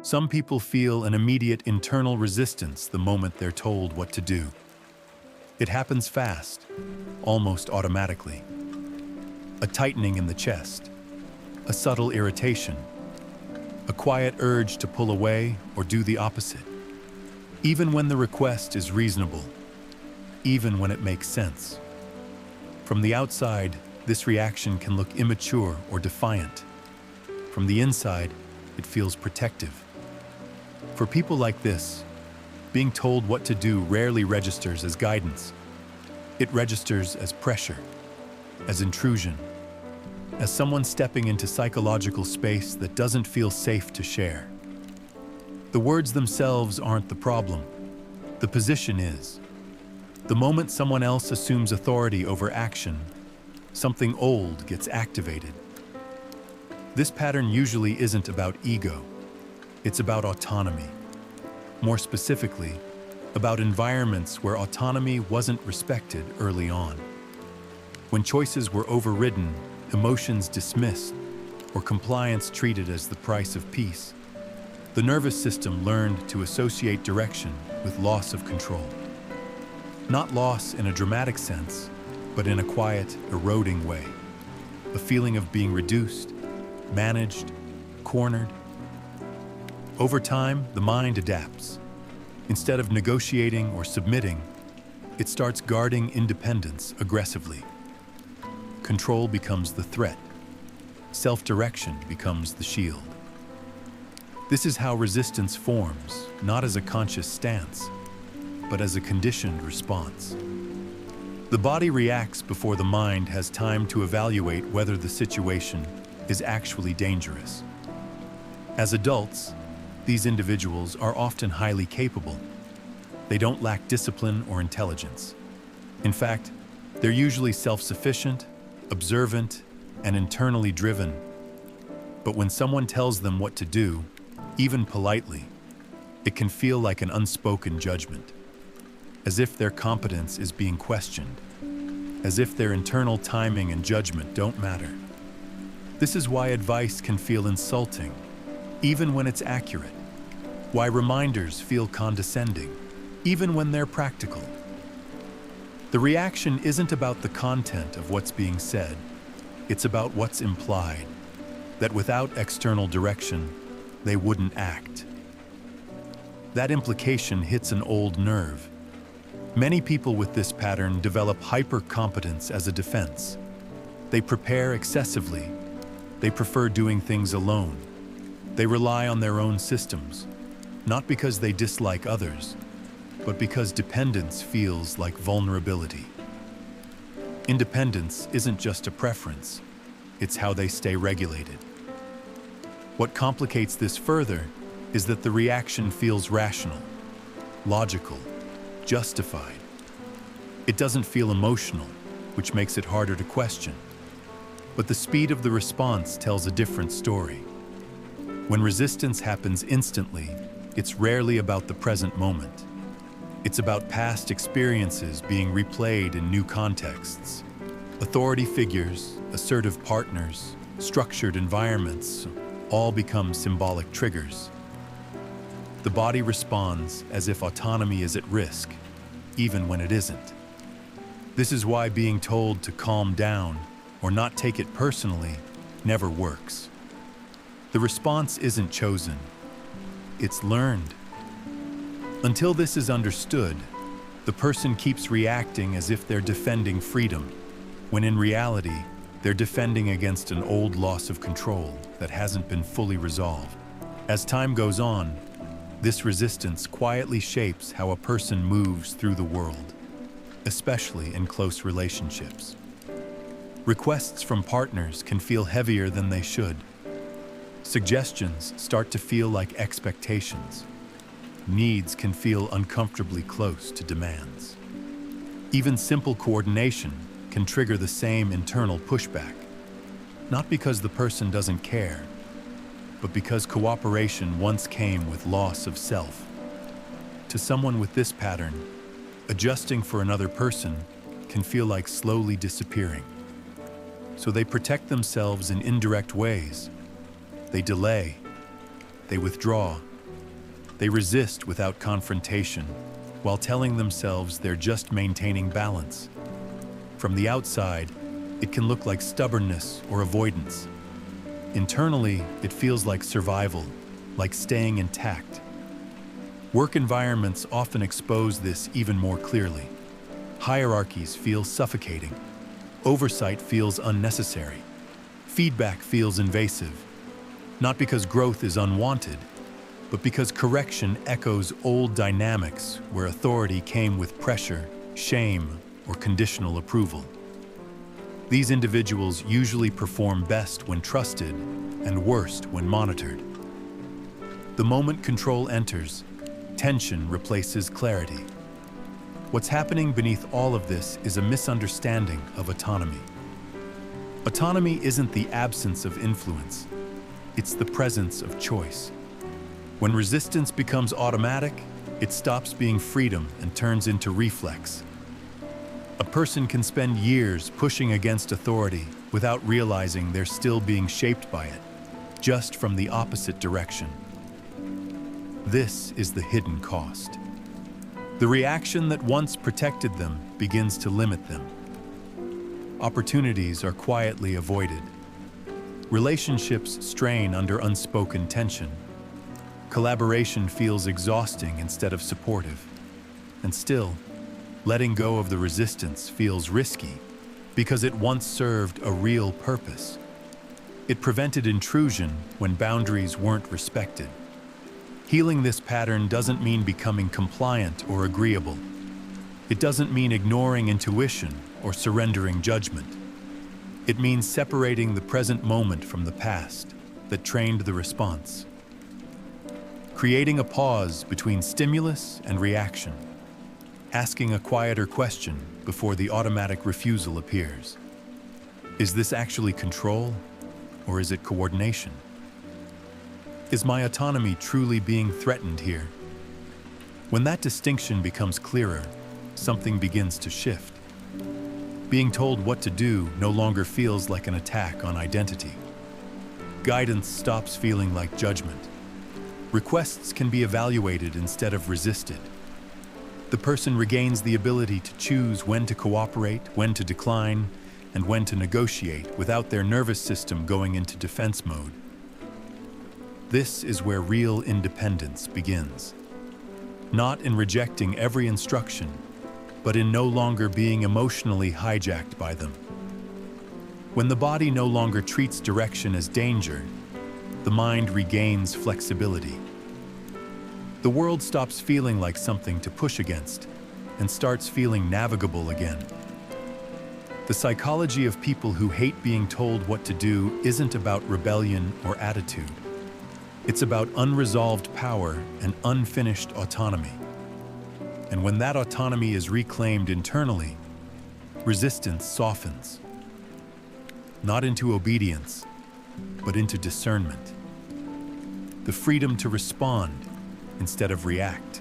Some people feel an immediate internal resistance the moment they're told what to do. It happens fast, almost automatically. A tightening in the chest, a subtle irritation, a quiet urge to pull away or do the opposite. Even when the request is reasonable, even when it makes sense. From the outside, this reaction can look immature or defiant. From the inside, it feels protective. For people like this, being told what to do rarely registers as guidance. It registers as pressure, as intrusion, as someone stepping into psychological space that doesn't feel safe to share. The words themselves aren't the problem. The position is. The moment someone else assumes authority over action, something old gets activated. This pattern usually isn't about ego. It's about autonomy. More specifically, about environments where autonomy wasn't respected early on. When choices were overridden, emotions dismissed, or compliance treated as the price of peace, the nervous system learned to associate direction with loss of control. Not loss in a dramatic sense, but in a quiet, eroding way. A feeling of being reduced, managed, cornered. Over time, the mind adapts. Instead of negotiating or submitting, it starts guarding independence aggressively. Control becomes the threat. Self-direction becomes the shield. This is how resistance forms, not as a conscious stance, but as a conditioned response. The body reacts before the mind has time to evaluate whether the situation is actually dangerous. As adults, these individuals are often highly capable. They don't lack discipline or intelligence. In fact, they're usually self-sufficient, observant, and internally driven. But when someone tells them what to do, even politely, it can feel like an unspoken judgment, as if their competence is being questioned, as if their internal timing and judgment don't matter. This is why advice can feel insulting, even when it's accurate. Why reminders feel condescending, even when they're practical. The reaction isn't about the content of what's being said. It's about what's implied, that without external direction, they wouldn't act. That implication hits an old nerve. Many people with this pattern develop hyper-competence as a defense. They prepare excessively. They prefer doing things alone. They rely on their own systems, not because they dislike others, but because dependence feels like vulnerability. Independence isn't just a preference, it's how they stay regulated. What complicates this further is that the reaction feels rational, logical, justified. It doesn't feel emotional, which makes it harder to question. But the speed of the response tells a different story. When resistance happens instantly, it's rarely about the present moment. It's about past experiences being replayed in new contexts. Authority figures, assertive partners, structured environments, all become symbolic triggers. The body responds as if autonomy is at risk, even when it isn't. This is why being told to calm down or not take it personally never works. The response isn't chosen, it's learned. Until this is understood, the person keeps reacting as if they're defending freedom, when in reality, they're defending against an old loss of control that hasn't been fully resolved. As time goes on, this resistance quietly shapes how a person moves through the world, especially in close relationships. Requests from partners can feel heavier than they should. Suggestions start to feel like expectations. Needs can feel uncomfortably close to demands. Even simple coordination can trigger the same internal pushback, not because the person doesn't care, but because cooperation once came with loss of self. To someone with this pattern, adjusting for another person can feel like slowly disappearing. So they protect themselves in indirect ways. They delay, they withdraw, They resist without confrontation, while telling themselves they're just maintaining balance. From the outside, it can look like stubbornness or avoidance. Internally, it feels like survival, like staying intact. Work environments often expose this even more clearly. Hierarchies feel suffocating. Oversight feels unnecessary. Feedback feels invasive. Not because growth is unwanted, but because correction echoes old dynamics where authority came with pressure, shame, or conditional approval. These individuals usually perform best when trusted and worst when monitored. The moment control enters, tension replaces clarity. What's happening beneath all of this is a misunderstanding of autonomy. Autonomy isn't the absence of influence, it's the presence of choice. When resistance becomes automatic, it stops being freedom and turns into reflex. A person can spend years pushing against authority without realizing they're still being shaped by it, just from the opposite direction. This is the hidden cost. The reaction that once protected them begins to limit them. Opportunities are quietly avoided. Relationships strain under unspoken tension. Collaboration feels exhausting instead of supportive. And still, letting go of the resistance feels risky because it once served a real purpose. It prevented intrusion when boundaries weren't respected. Healing this pattern doesn't mean becoming compliant or agreeable. It doesn't mean ignoring intuition or surrendering judgment. It means separating the present moment from the past that trained the response. Creating a pause between stimulus and reaction. Asking a quieter question before the automatic refusal appears. Is this actually control, or is it coordination? Is my autonomy truly being threatened here? When that distinction becomes clearer, something begins to shift. Being told what to do no longer feels like an attack on identity. Guidance stops feeling like judgment. Requests can be evaluated instead of resisted. The person regains the ability to choose when to cooperate, when to decline, and when to negotiate without their nervous system going into defense mode. This is where real independence begins. Not in rejecting every instruction, but in no longer being emotionally hijacked by them. When the body no longer treats direction as danger, the mind regains flexibility. The world stops feeling like something to push against and starts feeling navigable again. The psychology of people who hate being told what to do isn't about rebellion or attitude. It's about unresolved power and unfinished autonomy. And when that autonomy is reclaimed internally, resistance softens. Not into obedience, but into discernment. The freedom to respond instead of react.